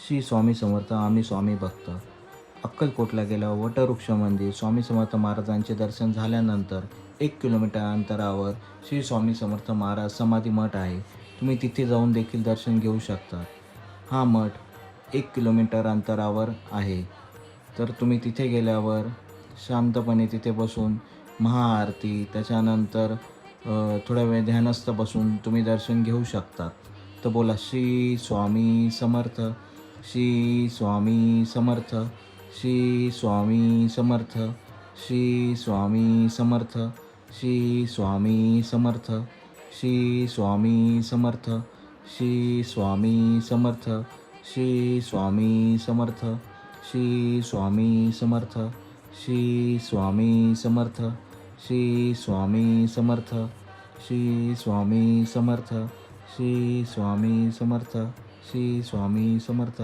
श्री स्वामी समर्थ. आम्ही स्वामी भक्त. अक्कलकोटला गेल्यावर वटवृक्ष मंदिर, स्वामी समर्थ महाराजांचे दर्शन झाल्यानंतर 1 किलोमीटर अंतरावर श्री स्वामी समर्थ महाराज समाधी मठ आहे. तुम्ही तिथे जाऊन देखील दर्शन घेऊ शकता. हा मठ 1 किलोमीटर अंतरावर आहे. तर तुम्ही तिथे गेल्यावर शांतपणे तिथे बसून महाआरती, त्याच्यानंतर थोड्या वेळ ध्यानस्थ बसून तुम्ही दर्शन घेऊ शकता. तर बोला श्री स्वामी समर्थ, श्री स्वामी समर्थ, श्री स्वामी समर्थ, श्री स्वामी समर्थ, श्री स्वामी समर्थ, श्री स्वामी समर्थ, श्री स्वामी समर्थ, श्री स्वामी समर्थ, श्री स्वामी समर्थ, श्री स्वामी समर्थ, श्री स्वामी समर्थ, श्री स्वामी समर्थ, श्री स्वामी समर्थ, श्री स्वामी समर्थ.